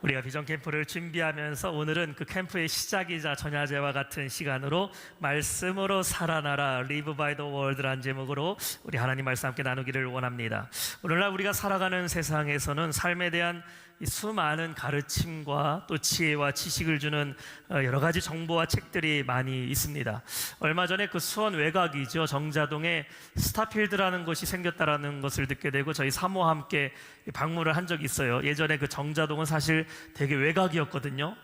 우리가 비전 캠프를 준비하면서 오늘은 그 캠프의 시작이자 전야제와 같은 시간으로 말씀으로 살아나라 Live by the Word라는 제목으로 우리 하나님 말씀 함께 나누기를 원합니다. 오늘날 우리가 살아가는 세상에서는 삶에 대한 이 수많은 가르침과 또 지혜와 지식을 주는 여러 가지 정보와 책들이 많이 있습니다. 얼마 전에 그 수원 외곽이죠, 정자동에 스타필드라는 곳이 생겼다라는 것을 듣게 되고 저희 사모와 함께 방문을 한 적이 있어요. 예전에 그 정자동은 사실 되게 외곽이었거든요.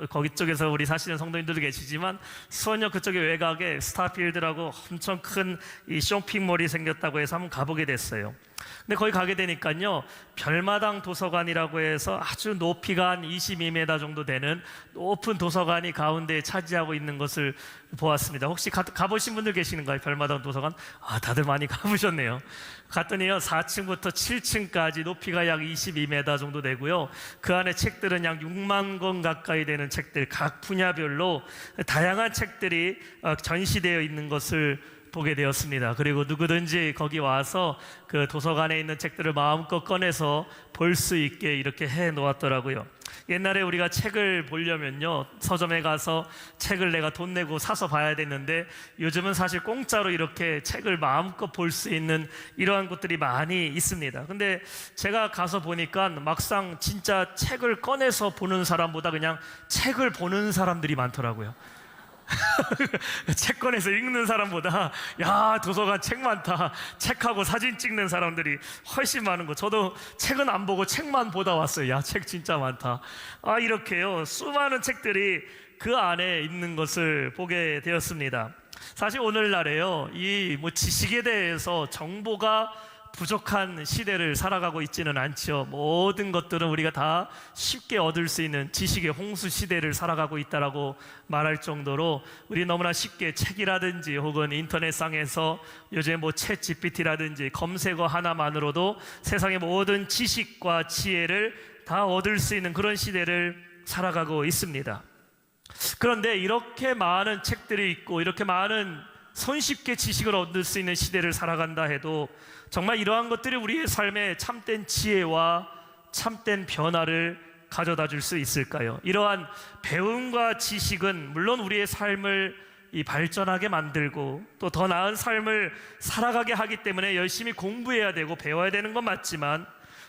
거기 쪽에서 우리 사시는 성도님들도 계시지만 수원역 그쪽의 외곽에 스타필드라고 엄청 큰 이 쇼핑몰이 생겼다고 해서 한번 가보게 됐어요. 근데 거기 가게 되니까요, 별마당 도서관이라고 해서 아주 높이가 한 22m 정도 되는 높은 도서관이 가운데에 차지하고 있는 것을 보았습니다. 혹시 가보신 분들 계시는가요? 별마당 도서관? 다들 많이 가보셨네요. 갔더니요, 4층부터 7층까지 높이가 약 22m 정도 되고요, 그 안에 책들은 약 6만 권 가까이 되는 책들, 각 분야별로 다양한 책들이 전시되어 있는 것을 보게 되었습니다. 그리고 누구든지 거기 와서 그 도서관에 있는 책들을 마음껏 꺼내서 볼 수 있게 이렇게 해 놓았더라고요. 옛날에 우리가 책을 보려면요, 서점에 가서 책을 내가 돈 내고 사서 봐야 됐는데 요즘은 사실 공짜로 이렇게 책을 마음껏 볼 수 있는 이러한 곳들이 많이 있습니다. 근데 제가 가서 보니까 막상 진짜 책을 꺼내서 보는 사람보다 그냥 책을 보는 사람들이 많더라고요. 책 꺼내서 읽는 사람보다 야, 도서관 책 많다, 책하고 사진 찍는 사람들이 훨씬 많은 거. 저도 책은 안 보고 책만 보다 왔어요. 야, 책 진짜 많다. 이렇게요, 수많은 책들이 그 안에 있는 것을 보게 되었습니다. 사실 오늘날에요, 이 지식에 대해서 정보가 부족한 시대를 살아가고 있지는 않죠. 모든 것들은 우리가 다 쉽게 얻을 수 있는 지식의 홍수 시대를 살아가고 있다라고 말할 정도로 우리 너무나 쉽게 책이라든지 혹은 인터넷상에서 요즘 챗 GPT라든지 검색어 하나만으로도 세상의 모든 지식과 지혜를 다 얻을 수 있는 그런 시대를 살아가고 있습니다. 그런데 이렇게 많은 책들이 있고 이렇게 많은 손쉽게 지식을 얻을 수 있는 시대를 살아간다 해도 정말 이러한 것들이 우리의 삶에 참된 지혜와 참된 변화를 가져다 줄 수 있을까요? 이러한 배움과 지식은 물론 우리의 삶을 발전하게 만들고 또 더 나은 삶을 살아가게 하기 때문에 열심히 공부해야 되고 배워야 되는 건 맞지만,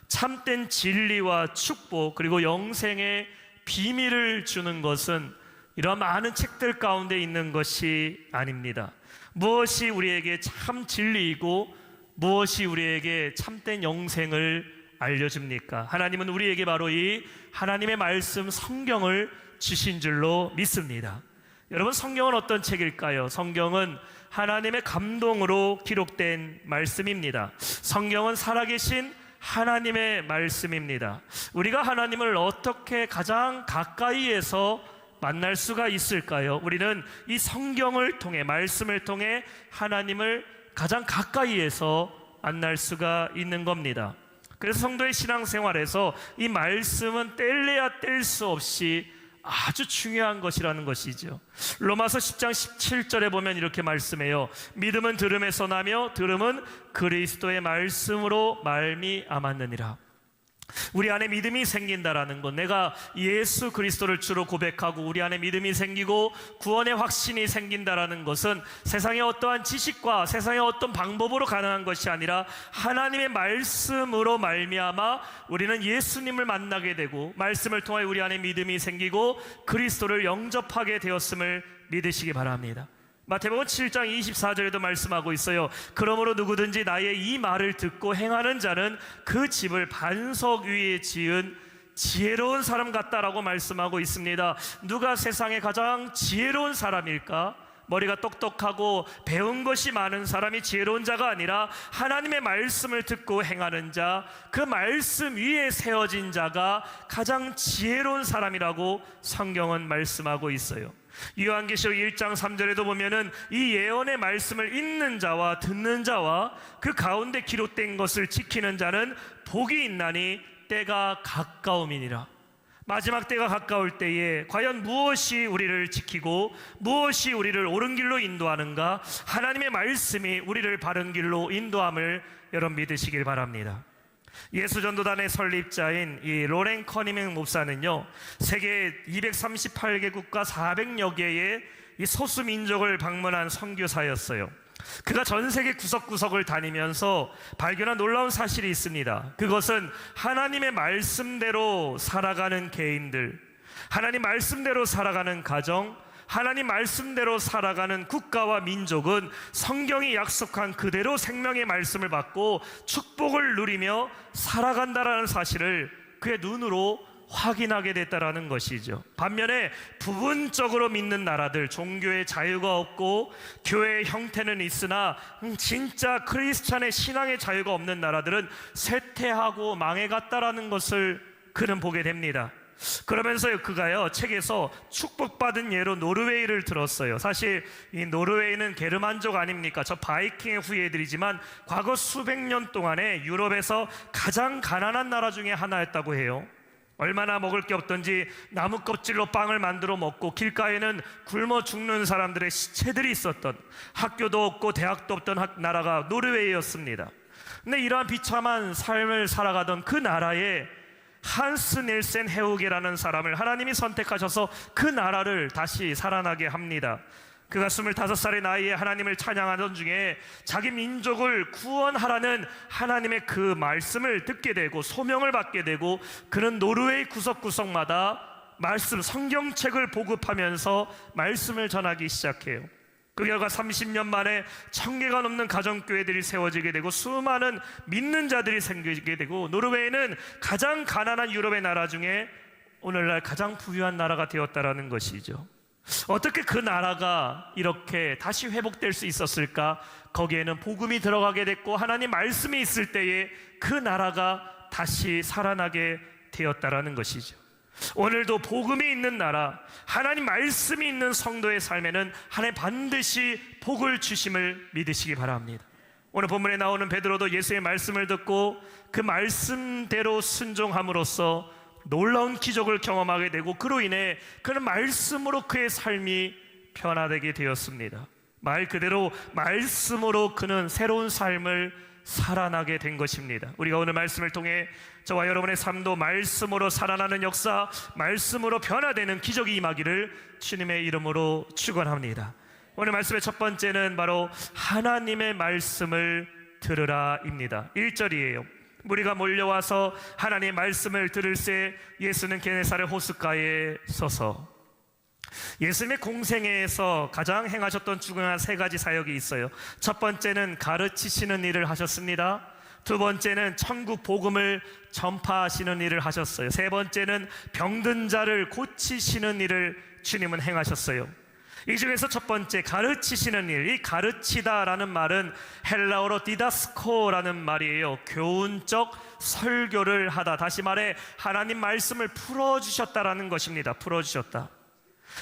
참된 진리와 축복 그리고 영생의 비밀을 주는 것은 이러한 많은 책들 가운데 있는 것이 아닙니다. 무엇이 우리에게 참 진리이고 무엇이 우리에게 참된 영생을 알려줍니까? 하나님은 우리에게 바로 이 하나님의 말씀 성경을 주신 줄로 믿습니다. 여러분, 성경은 어떤 책일까요? 성경은 하나님의 감동으로 기록된 말씀입니다. 성경은 살아계신 하나님의 말씀입니다. 우리가 하나님을 어떻게 가장 가까이에서 만날 수가 있을까요? 우리는 이 성경을 통해, 말씀을 통해 하나님을 가장 가까이에서 만날 수가 있는 겁니다. 그래서 성도의 신앙생활에서 이 말씀은 뗄래야 뗄 수 없이 아주 중요한 것이라는 것이죠. 로마서 10장 17절에 보면 이렇게 말씀해요. 믿음은 들음에서 나며 들음은 그리스도의 말씀으로 말미암았느니라. 우리 안에 믿음이 생긴다라는 것, 내가 예수 그리스도를 주로 고백하고 우리 안에 믿음이 생기고 구원의 확신이 생긴다라는 것은 세상의 어떠한 지식과 세상의 어떤 방법으로 가능한 것이 아니라 하나님의 말씀으로 말미암아 우리는 예수님을 만나게 되고 말씀을 통해 우리 안에 믿음이 생기고 그리스도를 영접하게 되었음을 믿으시기 바랍니다. 마태복음 7장 24절에도 말씀하고 있어요. 그러므로 누구든지 나의 이 말을 듣고 행하는 자는 그 집을 반석 위에 지은 지혜로운 사람 같다라고 말씀하고 있습니다. 누가 세상에 가장 지혜로운 사람일까? 머리가 똑똑하고 배운 것이 많은 사람이 지혜로운 자가 아니라 하나님의 말씀을 듣고 행하는 자, 그 말씀 위에 세워진 자가 가장 지혜로운 사람이라고 성경은 말씀하고 있어요. 요한계시록 1장 3절에도 보면은 이 예언의 말씀을 읽는 자와 듣는 자와 그 가운데 기록된 것을 지키는 자는 복이 있나니 때가 가까움이니라. 마지막 때가 가까울 때에 과연 무엇이 우리를 지키고 무엇이 우리를 옳은 길로 인도하는가? 하나님의 말씀이 우리를 바른 길로 인도함을 여러분 믿으시길 바랍니다. 예수전도단의 설립자인 이 로렌 커니맹 목사는요, 세계 238개국과 400여 개의 이 소수 민족을 방문한 선교사였어요. 그가 전 세계 구석구석을 다니면서 발견한 놀라운 사실이 있습니다. 그것은 하나님의 말씀대로 살아가는 개인들, 하나님 말씀대로 살아가는 가정, 하나님 말씀대로 살아가는 국가와 민족은 성경이 약속한 그대로 생명의 말씀을 받고 축복을 누리며 살아간다라는 사실을 그의 눈으로 확인하게 됐다라는 것이죠. 반면에 부분적으로 믿는 나라들, 종교의 자유가 없고 교회의 형태는 있으나 진짜 크리스찬의 신앙의 자유가 없는 나라들은 쇠퇴하고 망해갔다라는 것을 그는 보게 됩니다. 그러면서 그가요, 책에서 축복받은 예로 노르웨이를 들었어요. 사실 이 노르웨이는 게르만족 아닙니까? 저 바이킹의 후예들이지만 과거 수백 년 동안에 유럽에서 가장 가난한 나라 중에 하나였다고 해요. 얼마나 먹을 게 없던지 나무 껍질로 빵을 만들어 먹고 길가에는 굶어 죽는 사람들의 시체들이 있었던, 학교도 없고 대학도 없던 나라가 노르웨이였습니다. 근데 이러한 비참한 삶을 살아가던 그 나라에 한스 닐센 헤우게라는 사람을 하나님이 선택하셔서 그 나라를 다시 살아나게 합니다. 그가 25살의 나이에 하나님을 찬양하던 중에 자기 민족을 구원하라는 하나님의 그 말씀을 듣게 되고 소명을 받게 되고, 그는 노르웨이 구석구석마다 말씀, 성경책을 보급하면서 말씀을 전하기 시작해요. 그 결과 30년 만에 1000개가 넘는 가정교회들이 세워지게 되고 수많은 믿는 자들이 생기게 되고, 노르웨이는 가장 가난한 유럽의 나라 중에 오늘날 가장 부유한 나라가 되었다라는 것이죠. 어떻게 그 나라가 이렇게 다시 회복될 수 있었을까? 거기에는 복음이 들어가게 됐고 하나님 말씀이 있을 때에 그 나라가 다시 살아나게 되었다라는 것이죠. 오늘도 복음이 있는 나라, 하나님 말씀이 있는 성도의 삶에는 하나님 반드시 복을 주심을 믿으시기 바랍니다. 오늘 본문에 나오는 베드로도 예수의 말씀을 듣고 그 말씀대로 순종함으로써 놀라운 기적을 경험하게 되고, 그로 인해 그는 말씀으로 그의 삶이 변화되게 되었습니다. 말 그대로 말씀으로 그는 새로운 삶을 살아나게 된 것입니다. 우리가 오늘 말씀을 통해 저와 여러분의 삶도 말씀으로 살아나는 역사, 말씀으로 변화되는 기적이 임하기를 주님의 이름으로 축원합니다. 오늘 말씀의 첫 번째는 바로 하나님의 말씀을 들으라입니다. 1절이에요. 무리가 몰려와서 하나님의 말씀을 들을새 예수는 게네사렛 호숫가에 서서. 예수님의 공생애에서 가장 행하셨던 중요한 3가지 사역이 있어요. 첫 번째는 가르치시는 일을 하셨습니다. 두 번째는 천국 복음을 전파하시는 일을 하셨어요. 세 번째는 병든 자를 고치시는 일을 주님은 행하셨어요. 이 중에서 첫 번째 가르치시는 일, 이 가르치다라는 말은 헬라어로 디다스코라는 말이에요. 교훈적 설교를 하다, 다시 말해 하나님 말씀을 풀어주셨다라는 것입니다. 풀어주셨다.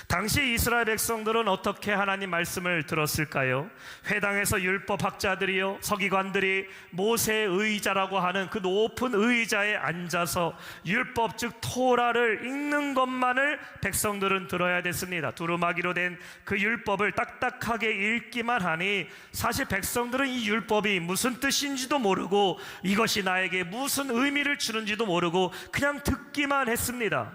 당시 이스라엘 백성들은 어떻게 하나님 말씀을 들었을까요? 회당에서 율법학자들이요, 서기관들이 모세의 의자라고 하는 그 높은 의자에 앉아서 율법 즉 토라를 읽는 것만을 백성들은 들어야 됐습니다. 두루마기로 된 그 율법을 딱딱하게 읽기만 하니 사실 백성들은 이 율법이 무슨 뜻인지도 모르고 이것이 나에게 무슨 의미를 주는지도 모르고 그냥 듣기만 했습니다.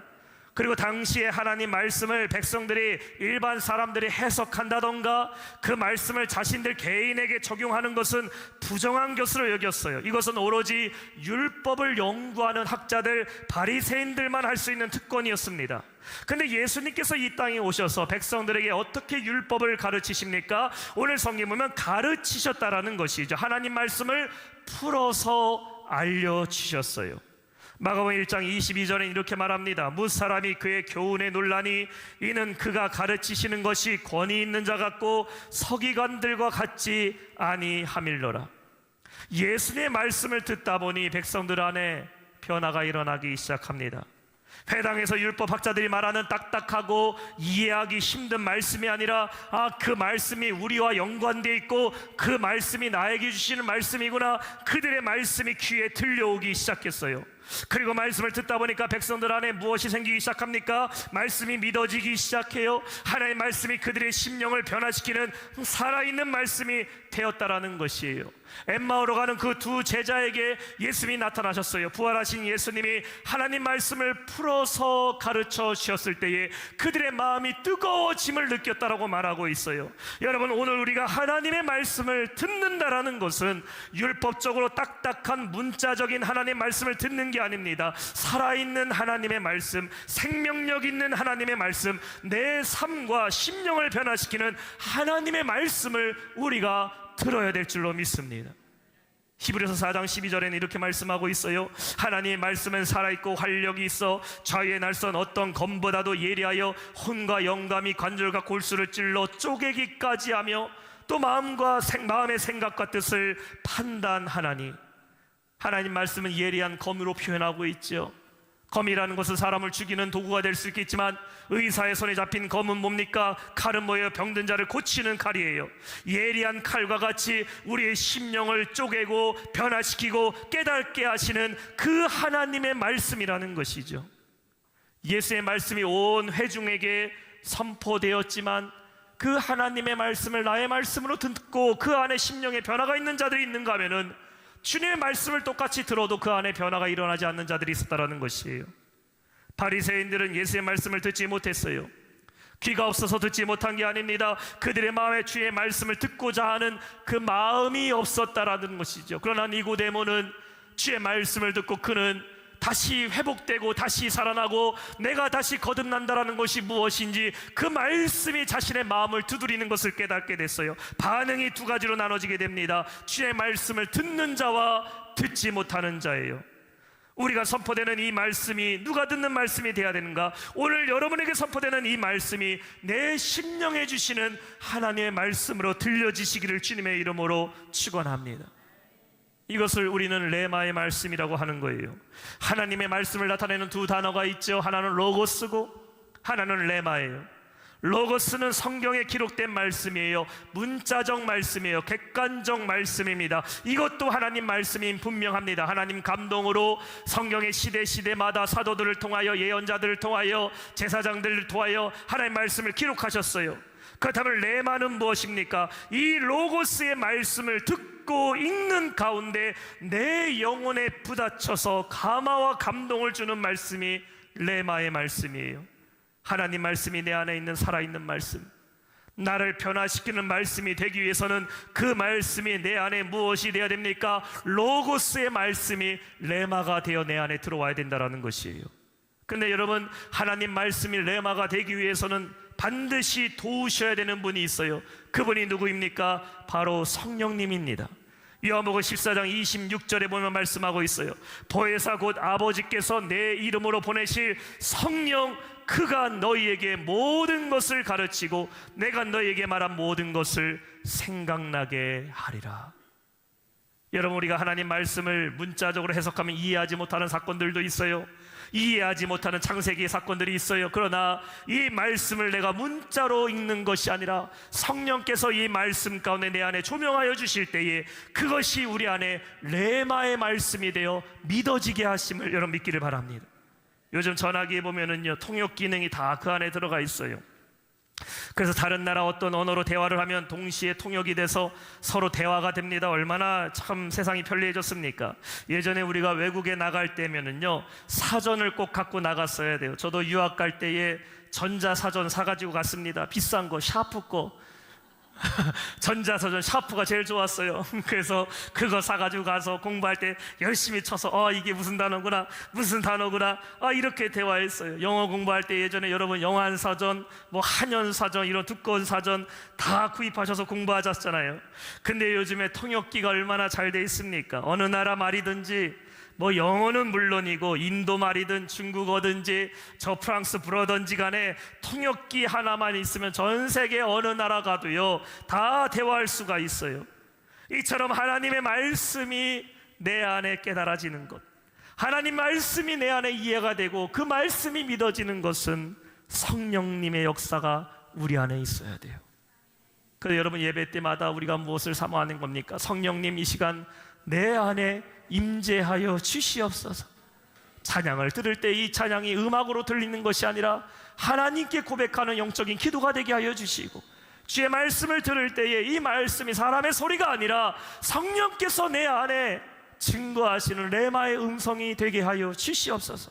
그리고 당시에 하나님 말씀을 백성들이, 일반 사람들이 해석한다던가 그 말씀을 자신들 개인에게 적용하는 것은 부정한 것으로 여겼어요. 이것은 오로지 율법을 연구하는 학자들, 바리새인들만 할 수 있는 특권이었습니다. 근데 예수님께서 이 땅에 오셔서 백성들에게 어떻게 율법을 가르치십니까? 오늘 성경 보면 가르치셨다라는 것이죠. 하나님 말씀을 풀어서 알려주셨어요. 마가복음 1장 22절에 이렇게 말합니다. 무사람이 그의 교훈에 놀라니 이는 그가 가르치시는 것이 권위 있는 자 같고 서기관들과 같지 아니함일러라. 예수님의 말씀을 듣다 보니 백성들 안에 변화가 일어나기 시작합니다. 회당에서 율법학자들이 말하는 딱딱하고 이해하기 힘든 말씀이 아니라 그 말씀이 우리와 연관되어 있고 그 말씀이 나에게 주시는 말씀이구나, 그들의 말씀이 귀에 들려오기 시작했어요. 그리고 말씀을 듣다 보니까 백성들 안에 무엇이 생기기 시작합니까? 말씀이 믿어지기 시작해요. 하나님의 말씀이 그들의 심령을 변화시키는 살아있는 말씀이 되었다라는 것이에요. 엠마오로 가는 그 두 제자에게 예수님이 나타나셨어요. 부활하신 예수님이 하나님 말씀을 풀어서 가르쳐 주셨을 때에 그들의 마음이 뜨거워짐을 느꼈다라고 말하고 있어요. 여러분, 오늘 우리가 하나님의 말씀을 듣는다라는 것은 율법적으로 딱딱한 문자적인 하나님 말씀을 듣는 게 아닙니다. 살아있는 하나님의 말씀, 생명력 있는 하나님의 말씀, 내 삶과 심령을 변화시키는 하나님의 말씀을 우리가 들어야 될 줄로 믿습니다. 히브리서 4장 12절에는 이렇게 말씀하고 있어요. 하나님의 말씀은 살아있고 활력이 있어 좌우에 날선 어떤 검보다도 예리하여 혼과 영감이 관절과 골수를 찔러 쪼개기까지 하며 또 마음의 생각과 뜻을 판단하나니. 하나님 말씀은 예리한 검으로 표현하고 있죠. 검이라는 것은 사람을 죽이는 도구가 될 수 있겠지만 의사의 손에 잡힌 검은 뭡니까? 칼은 뭐예요? 병든 자를 고치는 칼이에요. 예리한 칼과 같이 우리의 심령을 쪼개고 변화시키고 깨닫게 하시는 그 하나님의 말씀이라는 것이죠. 예수의 말씀이 온 회중에게 선포되었지만 그 하나님의 말씀을 나의 말씀으로 듣고 그 안에 심령에 변화가 있는 자들이 있는가 하면은 주님의 말씀을 똑같이 들어도 그 안에 변화가 일어나지 않는 자들이 있었다는 것이에요. 바리새인들은 예수의 말씀을 듣지 못했어요. 귀가 없어서 듣지 못한 게 아닙니다. 그들의 마음에 주의 말씀을 듣고자 하는 그 마음이 없었다라는 것이죠. 그러나 니고데모는 주의 말씀을 듣고 그는 다시 회복되고 다시 살아나고 내가 다시 거듭난다라는 것이 무엇인지 그 말씀이 자신의 마음을 두드리는 것을 깨닫게 됐어요. 반응이 두 가지로 나눠지게 됩니다. 주의 말씀을 듣는 자와 듣지 못하는 자예요. 우리가 선포되는 이 말씀이 누가 듣는 말씀이 되어야 되는가? 오늘 여러분에게 선포되는 이 말씀이 내 심령에 주시는 하나님의 말씀으로 들려지시기를 주님의 이름으로 축원합니다. 이것을 우리는 레마의 말씀이라고 하는 거예요. 하나님의 말씀을 나타내는 두 단어가 있죠. 하나는 로고스고 하나는 레마예요. 로고스는 성경에 기록된 말씀이에요. 문자적 말씀이에요. 객관적 말씀입니다. 이것도 하나님 말씀인 분명합니다. 하나님 감동으로 성경의 시대마다 사도들을 통하여 예언자들을 통하여 제사장들을 통하여 하나님 말씀을 기록하셨어요. 그렇다면 레마는 무엇입니까? 이 로고스의 말씀을 듣고 읽는 가운데 내 영혼에 부딪혀서 감화와 감동을 주는 말씀이 레마의 말씀이에요. 하나님 말씀이 내 안에 있는 살아있는 말씀, 나를 변화시키는 말씀이 되기 위해서는 그 말씀이 내 안에 무엇이 되어야 됩니까? 로고스의 말씀이 레마가 되어 내 안에 들어와야 된다는 것이에요. 근데 여러분, 하나님 말씀이 레마가 되기 위해서는 반드시 도우셔야 되는 분이 있어요. 그분이 누구입니까? 바로 성령님입니다. 요한복음 14장 26절에 보면 말씀하고 있어요. 보혜사 곧 아버지께서 내 이름으로 보내실 성령, 그가 너희에게 모든 것을 가르치고 내가 너희에게 말한 모든 것을 생각나게 하리라. 여러분, 우리가 하나님 말씀을 문자적으로 해석하면 이해하지 못하는 사건들도 있어요. 이해하지 못하는 창세기의 사건들이 있어요. 그러나 이 말씀을 내가 문자로 읽는 것이 아니라 성령께서 이 말씀 가운데 내 안에 조명하여 주실 때에 그것이 우리 안에 레마의 말씀이 되어 믿어지게 하심을 여러분 믿기를 바랍니다. 요즘 전화기에 보면은요, 통역 기능이 다 그 안에 들어가 있어요. 그래서 다른 나라 어떤 언어로 대화를 하면 동시에 통역이 돼서 서로 대화가 됩니다. 얼마나 참 세상이 편리해졌습니까? 예전에 우리가 외국에 나갈 때면은요, 사전을 꼭 갖고 나갔어야 돼요. 저도 유학 갈 때에 전자사전 사가지고 갔습니다. 비싼 거, 샤프 거. 전자사전 샤프가 제일 좋았어요. 그래서 그거 사가지고 가서 공부할 때 열심히 쳐서 이게 무슨 단어구나 무슨 단어구나 이렇게 대화했어요. 영어 공부할 때 예전에 여러분 영한사전, 한연사전 이런 두꺼운 사전 다 구입하셔서 공부하셨잖아요. 근데 요즘에 통역기가 얼마나 잘 돼 있습니까? 어느 나라 말이든지 영어는 물론이고 인도 말이든 중국어든지 저 프랑스 불어든지 간에 통역기 하나만 있으면 전 세계 어느 나라 가도요 다 대화할 수가 있어요. 이처럼 하나님의 말씀이 내 안에 깨달아지는 것, 하나님 말씀이 내 안에 이해가 되고 그 말씀이 믿어지는 것은 성령님의 역사가 우리 안에 있어야 돼요. 그래서 여러분 예배 때마다 우리가 무엇을 사모하는 겁니까? 성령님, 이 시간 내 안에 임재하여 주시옵소서. 찬양을 들을 때 이 찬양이 음악으로 들리는 것이 아니라 하나님께 고백하는 영적인 기도가 되게 하여 주시고, 주의 말씀을 들을 때에 이 말씀이 사람의 소리가 아니라 성령께서 내 안에 증거하시는 레마의 음성이 되게 하여 주시옵소서.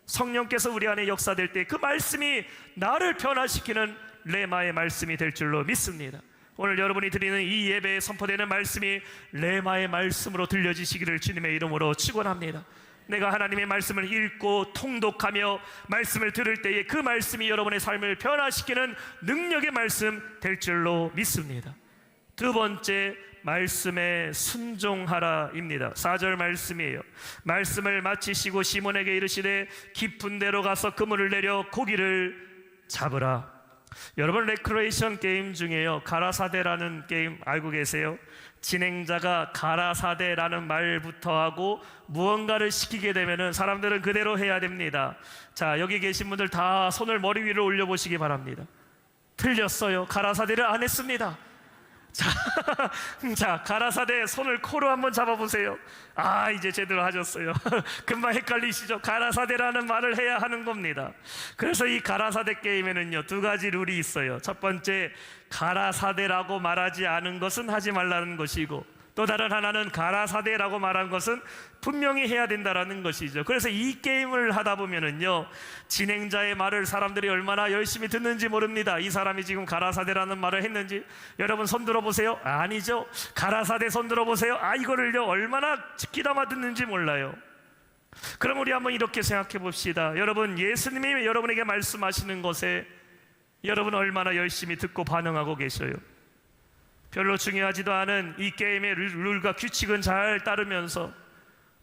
성령께서 우리 안에 역사될 때 그 말씀이 나를 변화시키는 레마의 말씀이 될 줄로 믿습니다. 오늘 여러분이 드리는 이 예배에 선포되는 말씀이 레마의 말씀으로 들려지시기를 주님의 이름으로 축원합니다. 내가 하나님의 말씀을 읽고 통독하며 말씀을 들을 때에 그 말씀이 여러분의 삶을 변화시키는 능력의 말씀 될 줄로 믿습니다. 두 번째, 말씀에 순종하라입니다. 4절 말씀이에요. 말씀을 마치시고 시몬에게 이르시되 깊은 데로 가서 그물을 내려 고기를 잡으라. 여러분, 레크레이션 게임 중에요, 가라사대라는 게임 알고 계세요? 진행자가 가라사대라는 말부터 하고 무언가를 시키게 되면은 사람들은 그대로 해야 됩니다. 자, 여기 계신 분들 다 손을 머리 위로 올려보시기 바랍니다. 틀렸어요. 가라사대를 안 했습니다. 자, 가라사대 손을 코로 한번 잡아보세요. 아, 이제 제대로 하셨어요. 금방 헷갈리시죠? 가라사대라는 말을 해야 하는 겁니다. 그래서 이 가라사대 게임에는요, 두 가지 룰이 있어요. 첫 번째, 가라사대라고 말하지 않은 것은 하지 말라는 것이고, 또 다른 하나는 가라사대라고 말한 것은 분명히 해야 된다라는 것이죠. 그래서 이 게임을 하다 보면은요, 진행자의 말을 사람들이 얼마나 열심히 듣는지 모릅니다. 이 사람이 지금 가라사대라는 말을 했는지. 여러분 손 들어보세요. 아니죠. 가라사대 손 들어보세요. 아, 이거를요 얼마나 귀담아 듣는지 몰라요. 그럼 우리 한번 이렇게 생각해 봅시다. 여러분, 예수님이 여러분에게 말씀하시는 것에 여러분 얼마나 열심히 듣고 반응하고 계셔요? 별로 중요하지도 않은 이 게임의 룰과 규칙은 잘 따르면서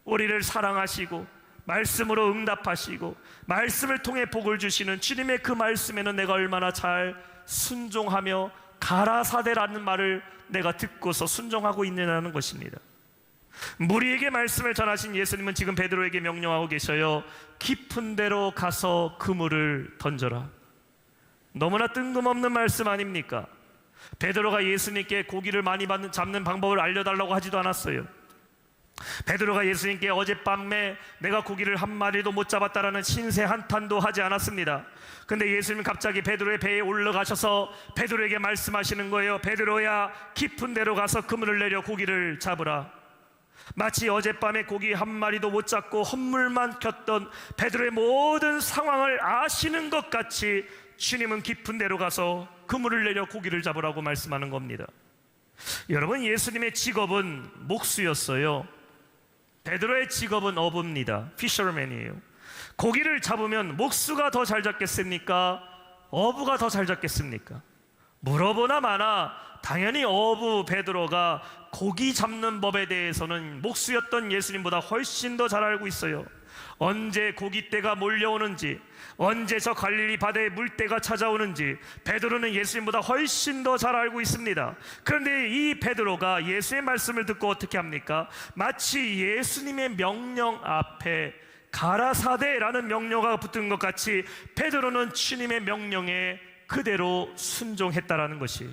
우리를 사랑하시고 말씀으로 응답하시고 말씀을 통해 복을 주시는 주님의 그 말씀에는 내가 얼마나 잘 순종하며 가라사대라는 말을 내가 듣고서 순종하고 있느냐는 것입니다. 무리에게 말씀을 전하신 예수님은 지금 베드로에게 명령하고 계셔요. 깊은 데로 가서 그물을 던져라. 너무나 뜬금없는 말씀 아닙니까? 베드로가 예수님께 고기를 많이 잡는 방법을 알려달라고 하지도 않았어요. 베드로가 예수님께 어젯밤에 내가 고기를 한 마리도 못 잡았다라는 신세 한탄도 하지 않았습니다. 근데 예수님은 갑자기 베드로의 배에 올라가셔서 베드로에게 말씀하시는 거예요. 베드로야, 깊은 데로 가서 그물을 내려 고기를 잡으라. 마치 어젯밤에 고기 한 마리도 못 잡고 헛물만 켰던 베드로의 모든 상황을 아시는 것 같이 주님은 깊은 데로 가서 그물을 내려 고기를 잡으라고 말씀하는 겁니다. 여러분, 예수님의 직업은 목수였어요. 베드로의 직업은 어부입니다. 피셔맨이에요. 고기를 잡으면 목수가 더 잘 잡겠습니까? 어부가 더 잘 잡겠습니까? 물어보나 마나 당연히 어부 베드로가 고기 잡는 법에 대해서는 목수였던 예수님보다 훨씬 더 잘 알고 있어요. 언제 고깃대가 몰려오는지, 언제 저 갈릴리 바다에 물때가 찾아오는지 베드로는 예수님보다 훨씬 더 잘 알고 있습니다. 그런데 이 베드로가 예수의 말씀을 듣고 어떻게 합니까? 마치 예수님의 명령 앞에 가라사대라는 명령어가 붙은 것 같이 베드로는 주님의 명령에 그대로 순종했다라는 것이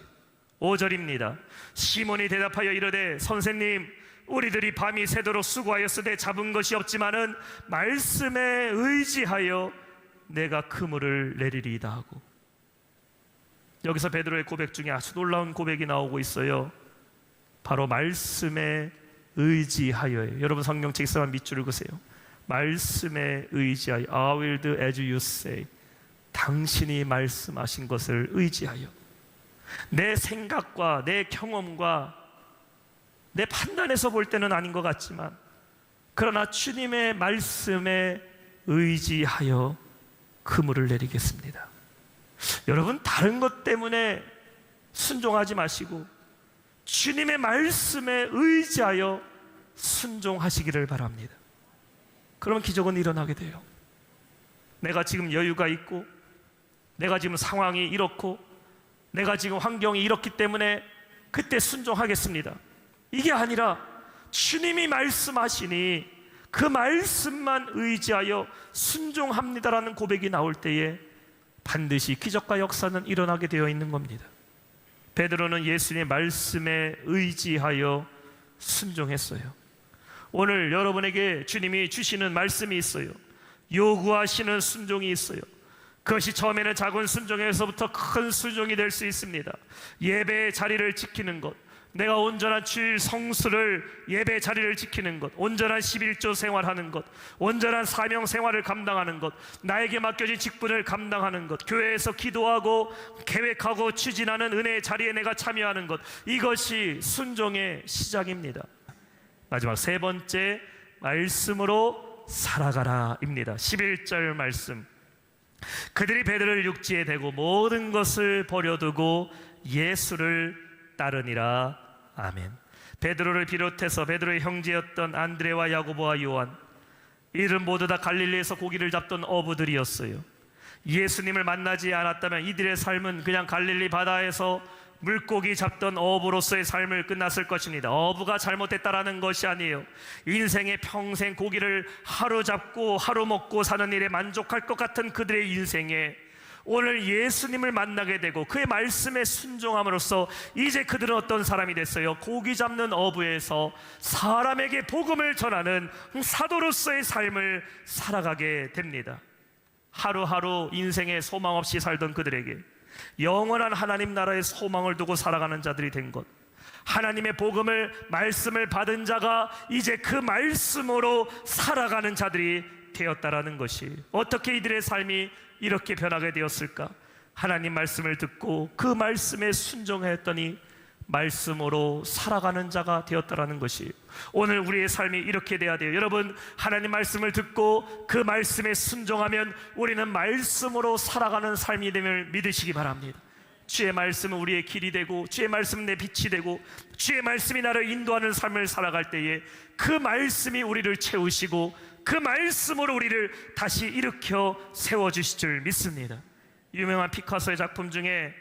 5절입니다. 시몬이 대답하여 이르되 선생님, 우리들이 밤이 새도록 수고하였으되 잡은 것이 없지만은 말씀에 의지하여 내가 그물을 내리리이다 하고, 여기서 베드로의 고백 중에 아주 놀라운 고백이 나오고 있어요. 바로 말씀에 의지하여예요. 여러분 성경책 있으면 밑줄 읽으세요. 말씀에 의지하여. I will do as you say. 당신이 말씀하신 것을 의지하여. 내 생각과 내 경험과 내 판단에서 볼 때는 아닌 것 같지만, 그러나 주님의 말씀에 의지하여 그물을 내리겠습니다. 여러분, 다른 것 때문에 순종하지 마시고 주님의 말씀에 의지하여 순종하시기를 바랍니다. 그러면 기적은 일어나게 돼요. 내가 지금 여유가 있고, 내가 지금 상황이 이렇고, 내가 지금 환경이 이렇기 때문에 그때 순종하겠습니다, 이게 아니라 주님이 말씀하시니 그 말씀만 의지하여 순종합니다라는 고백이 나올 때에 반드시 기적과 역사는 일어나게 되어 있는 겁니다. 베드로는 예수님의 말씀에 의지하여 순종했어요. 오늘 여러분에게 주님이 주시는 말씀이 있어요. 요구하시는 순종이 있어요. 그것이 처음에는 작은 순종에서부터 큰 순종이 될 수 있습니다. 예배의 자리를 지키는 것, 내가 온전한 주일 성수를 예배 자리를 지키는 것, 온전한 11조 생활하는 것, 온전한 사명 생활을 감당하는 것, 나에게 맡겨진 직분을 감당하는 것, 교회에서 기도하고 계획하고 추진하는 은혜의 자리에 내가 참여하는 것, 이것이 순종의 시작입니다. 마지막 세 번째, 말씀으로 살아가라 입니다. 11절 말씀, 그들이 베드로를 육지에 대고 모든 것을 버려두고 예수를 따르니라. 아멘. 베드로를 비롯해서 베드로의 형제였던 안드레와 야고보와 요한, 이들은 모두 다 갈릴리에서 고기를 잡던 어부들이었어요. 예수님을 만나지 않았다면 이들의 삶은 그냥 갈릴리 바다에서 물고기 잡던 어부로서의 삶을 끝났을 것입니다. 어부가 잘못됐다라는 것이 아니에요. 인생의 평생 고기를 하루 잡고 하루 먹고 사는 일에 만족할 것 같은 그들의 인생에 오늘 예수님을 만나게 되고 그의 말씀에 순종함으로써 이제 그들은 어떤 사람이 됐어요? 고기 잡는 어부에서 사람에게 복음을 전하는 사도로서의 삶을 살아가게 됩니다. 하루하루 인생에 소망 없이 살던 그들에게 영원한 하나님 나라의 소망을 두고 살아가는 자들이 된 것, 하나님의 복음을, 말씀을 받은 자가 이제 그 말씀으로 살아가는 자들이 되었다라는 것이, 어떻게 이들의 삶이 이렇게 변하게 되었을까? 하나님 말씀을 듣고 그 말씀에 순종했더니 말씀으로 살아가는 자가 되었다라는 것이, 오늘 우리의 삶이 이렇게 돼야 돼요. 여러분, 하나님 말씀을 듣고 그 말씀에 순종하면 우리는 말씀으로 살아가는 삶이 됨을 믿으시기 바랍니다. 주의 말씀은 우리의 길이 되고, 주의 말씀은 내 빛이 되고, 주의 말씀이 나를 인도하는 삶을 살아갈 때에 그 말씀이 우리를 채우시고 그 말씀으로 우리를 다시 일으켜 세워주실 줄 믿습니다. 유명한 피카소의 작품 중에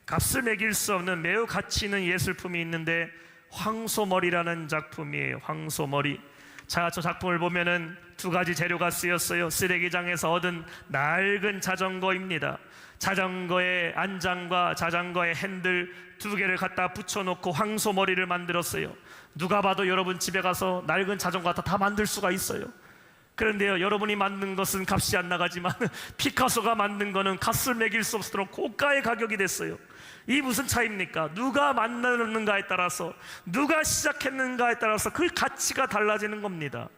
값을 매길 수 없는 매우 가치 있는 예술품이 있는데 황소머리라는 작품이에요. 황소머리. 자, 저 작품을 보면은 두 가지 재료가 쓰였어요. 쓰레기장에서 얻은 낡은 자전거입니다. 자전거의 안장과 자전거의 핸들 두 개를 갖다 붙여놓고 황소머리를 만들었어요. 누가 봐도 여러분 집에 가서 낡은 자전거 다 만들 수가 있어요. 그런데요, 여러분이 만든 것은 값이 안 나가지만 피카소가 만든 거는 값을 매길 수 없도록 고가의 가격이 됐어요. 이 무슨 차이입니까? 누가 만드는가에 따라서, 누가 시작했는가에 따라서 그 가치가 달라지는 겁니다.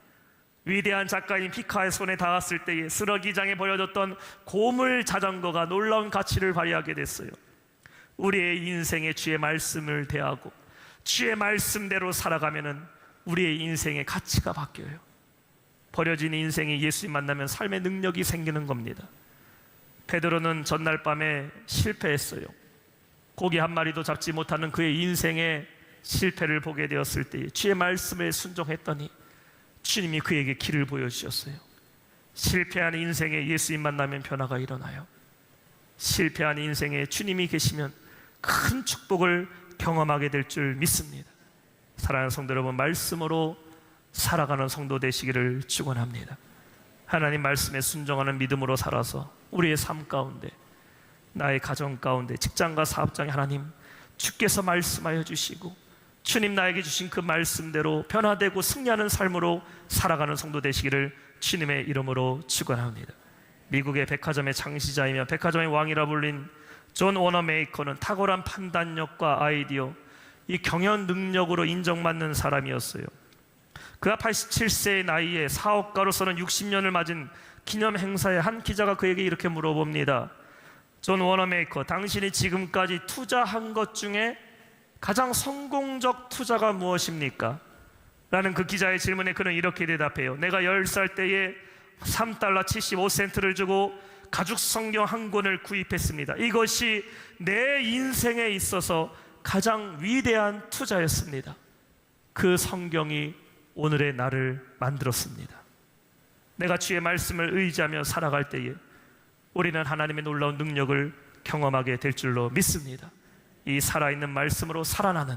위대한 작가인 피카의 손에 닿았을 때에 쓰레기장에 버려졌던 고물 자전거가 놀라운 가치를 발휘하게 됐어요. 우리의 인생에 주의 말씀을 대하고 주의 말씀대로 살아가면은 우리의 인생의 가치가 바뀌어요. 버려진 인생이 예수님 만나면 삶의 능력이 생기는 겁니다. 베드로는 전날 밤에 실패했어요. 고기 한 마리도 잡지 못하는 그의 인생의 실패를 보게 되었을 때 주의 말씀에 순종했더니 주님이 그에게 길을 보여주셨어요. 실패한 인생에 예수님 만나면 변화가 일어나요. 실패한 인생에 주님이 계시면 큰 축복을 경험하게 될 줄 믿습니다. 사랑하는 성도 여러분, 말씀으로 살아가는 성도 되시기를 축원합니다. 하나님 말씀에 순종하는 믿음으로 살아서 우리의 삶 가운데, 나의 가정 가운데, 직장과 사업장에 하나님 주께서 말씀하여 주시고 주님 나에게 주신 그 말씀대로 변화되고 승리하는 삶으로 살아가는 성도 되시기를 주님의 이름으로 축원합니다. 미국의 백화점의 창시자이며 백화점의 왕이라 불린 존 워너메이커는 탁월한 판단력과 아이디어, 이 경연 능력으로 인정받는 사람이었어요. 그가 87세의 나이에 사업가로서는 60년을 맞은 기념 행사에 한 기자가 그에게 이렇게 물어봅니다. 존 워너메이커, 당신이 지금까지 투자한 것 중에 가장 성공적 투자가 무엇입니까? 라는 그 기자의 질문에 그는 이렇게 대답해요. 내가 10살 때에 $3 75센트를 주고 가죽 성경 한 권을 구입했습니다. 이것이 내 인생에 있어서 가장 위대한 투자였습니다. 그 성경이 오늘의 나를 만들었습니다. 내가 주의 말씀을 의지하며 살아갈 때에 우리는 하나님의 놀라운 능력을 경험하게 될 줄로 믿습니다. 이 살아있는 말씀으로 살아나는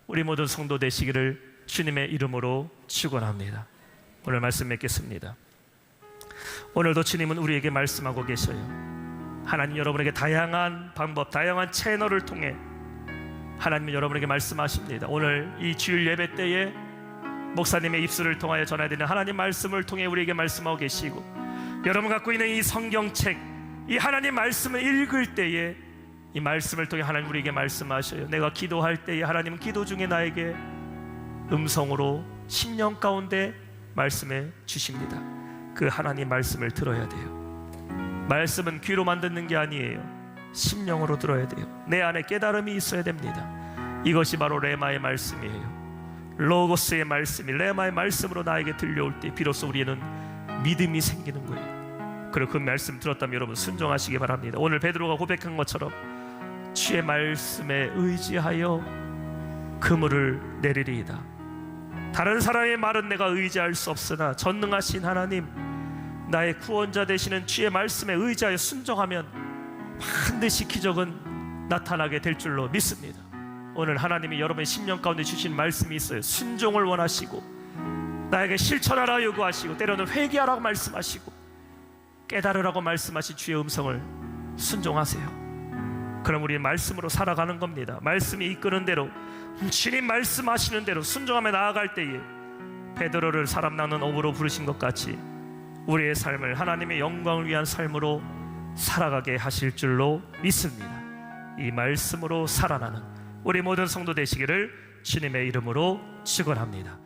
우리 모든 성도 되시기를 주님의 이름으로 축원합니다. 오늘 말씀 맺겠습니다. 오늘도 주님은 우리에게 말씀하고 계셔요. 하나님 여러분에게 다양한 방법, 다양한 채널을 통해 하나님은 여러분에게 말씀하십니다. 오늘 이 주일 예배 때에 목사님의 입술을 통하여 전해드리는 하나님 말씀을 통해 우리에게 말씀하고 계시고, 여러분 갖고 있는 이 성경책, 이 하나님 말씀을 읽을 때에 이 말씀을 통해 하나님 우리에게 말씀하셔요. 내가 기도할 때에 하나님은 기도 중에 나에게 음성으로 심령 가운데 말씀해 주십니다. 그 하나님 말씀을 들어야 돼요. 말씀은 귀로만 듣는 게 아니에요. 심령으로 들어야 돼요. 내 안에 깨달음이 있어야 됩니다. 이것이 바로 레마의 말씀이에요. 로고스의 말씀이 레마의 말씀으로 나에게 들려올 때 비로소 우리는 믿음이 생기는 거예요. 그리고 그 말씀 들었다면 여러분 순종하시기 바랍니다. 오늘 베드로가 고백한 것처럼 주의 말씀에 의지하여 그물을 내리리이다. 다른 사람의 말은 내가 의지할 수 없으나 전능하신 하나님, 나의 구원자 되시는 주의 말씀에 의지하여 순종하면 반드시 기적은 나타나게 될 줄로 믿습니다. 오늘 하나님이 여러분의 심령 가운데 주신 말씀이 있어요. 순종을 원하시고 나에게 실천하라 요구하시고 때로는 회개하라고 말씀하시고 깨달으라고 말씀하신 주의 음성을 순종하세요. 그럼 우리는 말씀으로 살아가는 겁니다. 말씀이 이끄는 대로, 주님 말씀하시는 대로 순종하며 나아갈 때에 베드로를 사람 낳는 어부로 부르신 것 같이 우리의 삶을 하나님의 영광을 위한 삶으로 살아가게 하실 줄로 믿습니다. 이 말씀으로 살아나는 우리 모든 성도 되시기를 주님의 이름으로 축원합니다.